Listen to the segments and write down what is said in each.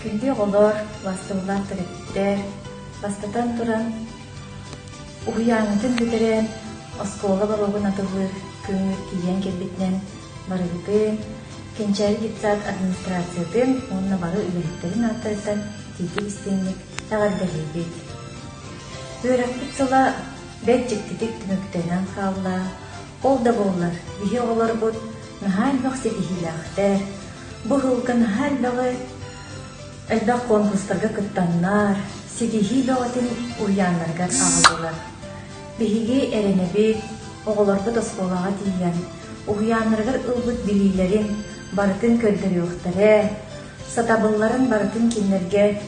Күнде олар бастылар тіріптер, бастатан тұран, ұғыяңытын бітірен, оскола баруғын атылыр, көңір киен келбетінен барығытын, кенчәрі гитсат администрациятын, онына бары үлеріктерін аттарыстан тейті істенлік тағардары бет. Өрәкпіт сыла бәт жіктетік түміктенен қалла, ол да болар, бейі олар бұд, нахал бақ сетихилақтар, бұғылғы нахал бағы әлбәқ конкурстарға күттаннар, сетихи бағатын ұянларғар ағылдылар. Бейіге әренебет, оғылар бұд осқолаға тейген, ұянларғар ұлбыт білейлерін барытын көрдір yoқтары, сатабылларын барытын кенлерге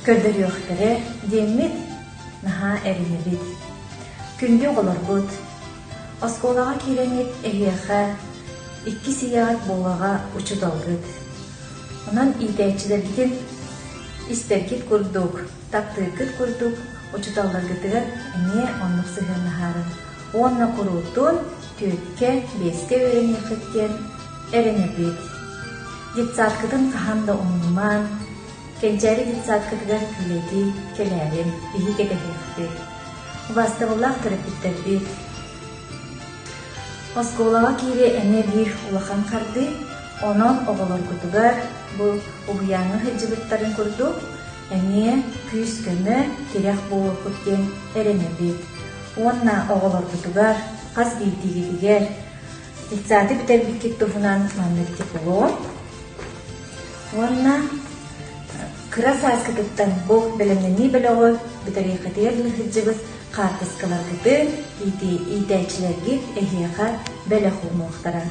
көрдір yoқтары, демет наха әренебет. Күнде оғылар бұд, осқолаға керемет әйеға, 2 сияғат болаға ұчыт алғыд. Онан идәчілерген истеркет көрдік, тақтыркет көрдік, ұчыт алғыргытығыр әне онлық сығырны харын. Онна құрутын түйетке, беске өренекеттен әренебет. Детсаткытын қағанда оңыман, кенчәрі детсаткытығыр күлеті келәрін, бейі кетехекті. Бастығылақ тұрыпіттер бет. Осколаға кейре әне бір улахан қарды, онан оғылар күтігар, бұл ұғияңы хеджібіттарын күрді, әне күз көмі терек болу күттен әрені бет. Онна оғылар күтігар, қаз бейтігедігер, детсаты бітер біткен тұғынан маңнетті болу. Онна кырас аскытыттан бұл білімнені біліғі бітері қытерлі хеджібіс қартыскалар күтін, идәйчілерге әйеға бәлі құлмуқтара.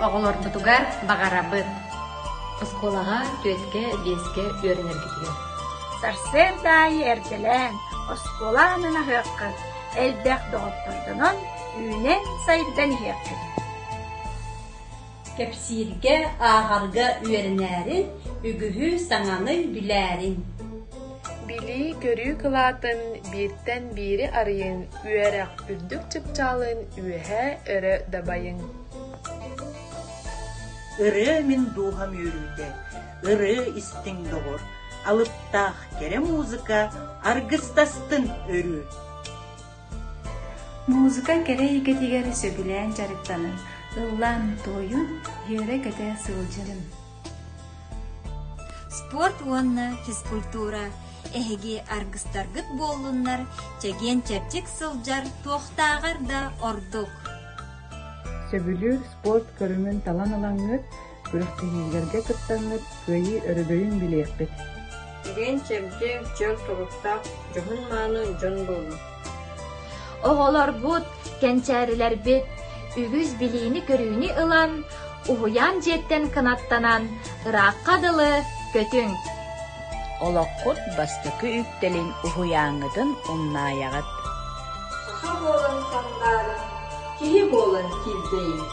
Оғылар бұтығар бағарабыд. Осколаға төетке, беске өрінергетіген. Сарсердай әрделен, осколанына høqqыз, әлбәқ доғыттырдының үйінен сайырдан høqqыз. Кепсирге ағарға өрінәрін, үгіхі саңанын біләрін. Били көрүү кылатын биттен бири арыйын, үйәрәк үрдік чыпчалын, үйәһә өрі дабайын. Ыры мен дуғам өрүді, ыры истің доғыр, алыптақ кере музыка аргыстастын өрі. Музыка кере екетігері сөгілән жарықтанын, ыллан тойын, ере кәті сылжырын. Спорт онна физкультура, әхеге аргыстаргыт болуннар, чеген чәпчік сылжар тоқтағар да ордук. Сөбүлүр спорт көрүмүн талан алаңыт, күрөктөгүлөргө кыттаңыт, көйү өрөбөйүн билиэкпит. Ирен чемче жол туруктак, жохун мааны жон болу. Оғылар бұд, кенчәрілер бет, үгіз білейіні көрүүні ылан, уғыян жеттен кынаттанан, ыраққадылы көтің. Олаққыт бастықы үктелін уғыяңыдын ұннаяғыт. Аха болын саңдары, кихи болын килдейін.